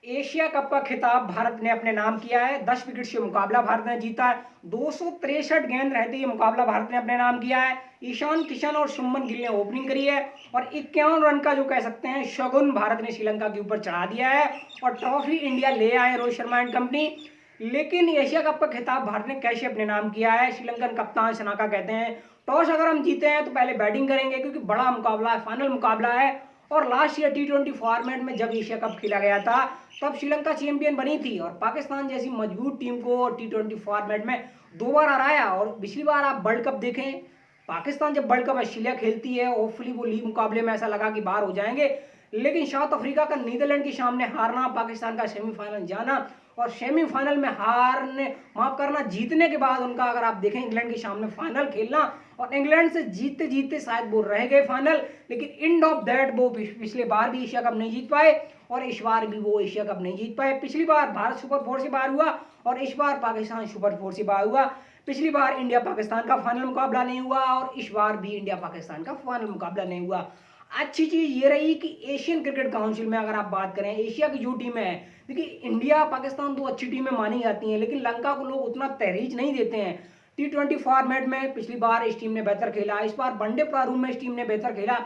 Asia cup का खिताब भारत ने अपने नाम किया है। 10 विकेट से मुकाबला भारत ने जीता है। 263 गेंद रहते ये मुकाबला भारत ने अपने नाम किया है। ईशान किशन और शुभमन गिल ने ओपनिंग करी है और 51 रन का जो कह सकते हैं शगुन भारत ने श्रीलंका के ऊपर चढ़ा दिया है और ट्रॉफी इंडिया ले आए रोहित शर्मा एंड कंपनी। लेकिन एशिया कप का खिताब भारत ने कैसे अपने नाम किया है? श्रीलंकन कप्तान शनाका कहते हैं टॉस अगर हम जीते हैं तो पहले बैटिंग करेंगे क्योंकि बड़ा मुकाबला है, फाइनल मुकाबला है। और लास्ट ईयर T20 फॉर्मेट में जब एशिया कप खेला गया था तब श्रीलंका चैंपियन बनी थी और पाकिस्तान जैसी मजबूत टीम को T20 फॉर्मेट में 2 बार हराया। और पिछली बार आप वर्ल्ड कप देखें, पाकिस्तान जब वर्ल्ड कप ऑस्ट्रेलिया खेलती है, होपफुली वो लीग मुकाबले में ऐसा लगा कि बाहर हो जाएंगे, लेकिन साउथ अफ्रीका का नीदरलैंड के सामने हारना, पाकिस्तान का सेमीफाइनल जाना और सेमीफाइनल में हारने, माफ करना, जीतने के बाद उनका अगर आप देखें इंग्लैंड के सामने फाइनल खेलना और इंग्लैंड से जीतते जीतते शायद वो रह गए फाइनल, लेकिन एंड ऑफ दैट वो पिछले बार भी एशिया कप नहीं जीत पाए और इस बार भी वो एशिया कप नहीं जीत पाए। पिछली बार भारत सुपर 4 से बाहर हुआ और इस बार पाकिस्तान सुपर 4 से बाहर हुआ। पिछली बार इंडिया पाकिस्तान का फाइनल मुकाबला नहीं हुआ और इस बार भी इंडिया पाकिस्तान का फाइनल मुकाबला नहीं हुआ। अच्छी चीज ये रही कि एशियन क्रिकेट काउंसिल में अगर आप बात करें, एशिया की जो टीमें हैं, देखिए इंडिया पाकिस्तान तो अच्छी टीमें मानी जाती हैं, लेकिन लंका को लोग उतना तहरीज नहीं देते हैं। T20 फॉर्मेट में पिछली बार इस टीम ने बेहतर खेला, इस बार वनडे प्रारूप में इस टीम ने बेहतर खेला।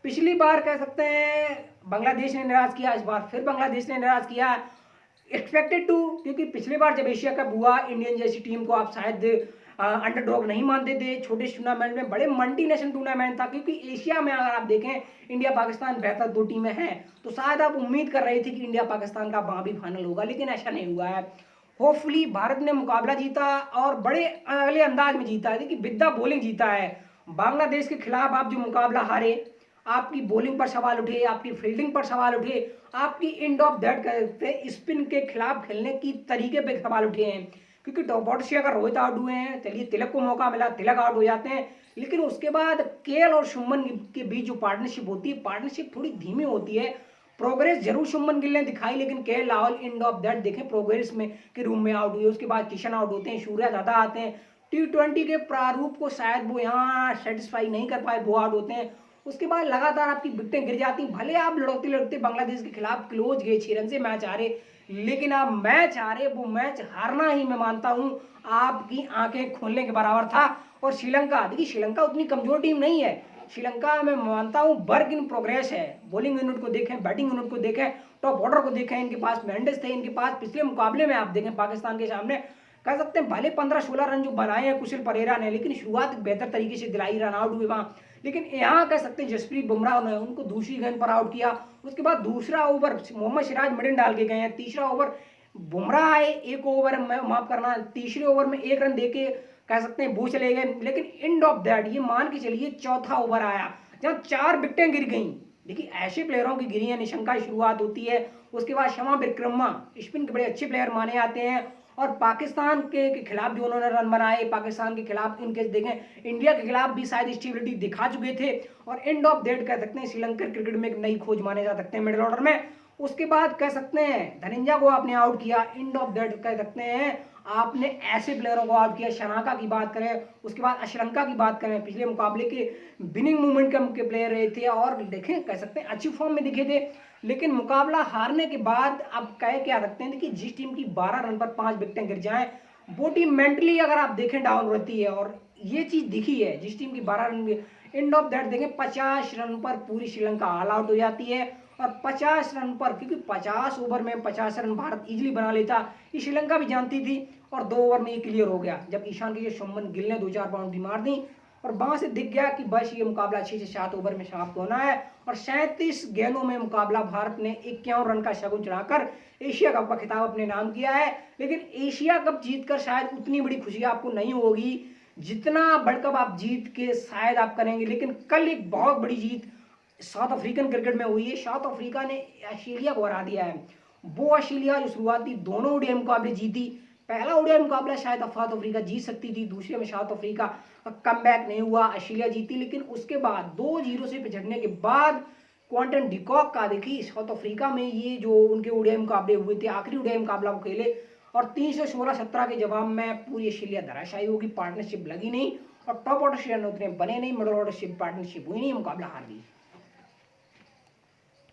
पिछली बार कह सकते हैं बांग्लादेश ने निराश किया, इस बार फिर बांग्लादेश ने निराश किया। एक्सपेक्टेड टू, क्योंकि पिछली बार जब एशिया कप हुआ इंडियन जैसी टीम को आप शायद अंडरडॉग नहीं मानते थे। छोटे टूर्नामेंट में, बड़े मल्टीनेशनल टूर्नामेंट था, क्योंकि एशिया में अगर आप देखें इंडिया पाकिस्तान बेहतर 2 टीमें हैं, तो शायद आप उम्मीद कर रहे थे कि इंडिया पाकिस्तान का वहां भी फाइनल होगा, लेकिन ऐसा नहीं हुआ है। होपफुली भारत ने मुकाबला जीता और बड़े अगले अंदाज में जीता है। देखिए विद द बॉलिंग जीता है। बांग्लादेश के खिलाफ आप जो मुकाबला हारे, आपकी बॉलिंग पर सवाल उठे, आपकी फील्डिंग पर सवाल उठे, आपकी एंड ऑफ दैट कहते स्पिन के खिलाफ खेलने की तरीके पे सवाल उठे हैं। क्योंकि टॉप ऑर्डर से अगर रोहित आउट हुए हैं, चलिए तिलक को मौका मिला, तिलक आउट हो जाते हैं, लेकिन उसके बाद केएल और शुभमन गिल के बीच जो पार्टनरशिप होती है, पार्टनरशिप थोड़ी धीमी होती है। प्रोग्रेस जरूर शुभमन गिल ने दिखाई, लेकिन KL Rahul end of that देखें प्रोग्रेस में के रूम में आउट हुए, उसके बाद किशन आउट होते हैं, सूर्या ज्यादा आते हैं। T20 के प्रारूप को शायद वो यहाँ सेटिस्फाई नहीं कर पाए, वो आउट होते हैं। उसके बाद लगातार आपकी विकेटें गिर जाती, भले आप लड़ते लड़ते बांग्लादेश के खिलाफ क्लोज गए, 6 रन से मैच हारे, लेकिन आप मैच हारे, वो मैच हारना ही मैं मानता हूं आपकी आंखें खोलने के बराबर था। और श्रीलंका, देखिए श्रीलंका उतनी कमजोर टीम नहीं है। श्रीलंका मैं मानता हूं वर्क इन प्रोग्रेस है। बॉलिंग यूनिट को देखें, बैटिंग यूनिट को देखें, टॉप ऑर्डर को देखें, इनके पास मेंडिस थे, इनके पास पिछले मुकाबले में आप देखें पाकिस्तान के सामने कह सकते हैं भले 15-16 रन जो बनाए हैं कुशल परेरा ने, लेकिन शुरुआत बेहतर तरीके से दिलाई, रन आउट हुए वहां। लेकिन यहाँ कह सकते हैं जसप्रीत बुमराह ने उनको दूसरी गेंद पर आउट किया। उसके बाद दूसरा ओवर मोहम्मद सिराज मिडिल डाल के गए हैं, तीसरा ओवर बुमराह आए, एक ओवर माफ करना, तीसरे ओवर में 1 रन देके कह सकते हैं वो चले गए। लेकिन एंड ऑफ दैट ये मान के चलिए चौथा ओवर आया जहां 4 विकेटें गिर गई। देखिए ऐसे प्लेयरों की गिरी है, निशंका शुरुआत होती है। उसके बाद शमा विक्रमा स्पिन के बड़े अच्छे प्लेयर माने जाते हैं और पाकिस्तान के खिलाफ भी उन्होंने रन बनाए। पाकिस्तान के खिलाफ इनके देखें इंडिया के खिलाफ भी शायद स्टेबिलिटी दिखा चुके थे और एंड ऑफ डेट कह सकते हैं श्रीलंकन क्रिकेट में एक नई खोज माने जा सकते हैं मिडिल ऑर्डर में। उसके बाद कह सकते हैं धनंजय को आपने आउट किया, एंड ऑफ डेट कह सकते हैं आपने ऐसे प्लेयरों को आउट किया। शनाका की बात करें, उसके बाद श्रीलंका की बात करें, पिछले मुकाबले के विनिंग मोमेंटम के प्लेयर रहे थे और देखें कह सकते हैं अच्छी फॉर्म में दिखे थे। लेकिन मुकाबला हारने के बाद अब कह क्या सकते हैं कि जिस टीम की 12 रन पर 5 विकेटें गिर जाएं, वो टीम मेंटली अगर आप देखें डाउन रहती है और ये चीज दिखी है। जिस टीम की 12 रन, एंड ऑफ दैट देखें 50 रन पर पूरी श्रीलंका ऑल आउट हो जाती है और 50 रन पर, क्योंकि 50 ओवर में 50 रन भारत इजीली बना लेता, ये श्रीलंका भी जानती थी और 2 ओवर में ये क्लियर हो गया जब ईशान के शुभमन गिल ने 2-4 बाउंड्री मार दी और वहां से दिख गया कि बस ये मुकाबला 6 से 7 ओवर में समाप्त होना है। और 37 गेंदों में मुकाबला भारत ने 51 रन का शगुन चढ़ाकर एशिया कप का खिताब अपने नाम किया है। लेकिन एशिया कप जीतकर शायद उतनी बड़ी खुशी आपको नहीं होगी जितना वर्ल्ड कप आप जीत के शायद आप करेंगे। लेकिन कल एक बहुत बड़ी जीत साउथ अफ्रीकन क्रिकेट में हुई है। साउथ अफ्रीका ने ऑस्ट्रेलिया को हरा दिया है। वो ऑस्ट्रेलिया जो शुरुआती दोनों ओडीआई मुकाबले जीती, पहला ओडीआई मुकाबला शायद साउथ अफ्रीका जीत सकती थी, दूसरे में साउथ अफ्रीका कम बैक नहीं हुआ, ऑस्ट्रेलिया जीती। लेकिन उसके बाद 2-0 से पिछड़ने के बाद क्वांटन डिकॉक का देखिए साउथ अफ्रीका में ये जो उनके ओडीआई मुकाबले हुए थे, आखिरी ओडीआई मुकाबला वो खेले और 316-17 के जवाब में पूरी ऑस्ट्रेलिया धराशायी होगी, पार्टनरशिप लगी नहीं और टॉप ऑर्डर से उतने बने नहीं, मिडिल ऑर्डर से पार्टनरशिप हुई नहीं, मुकाबला हार गई।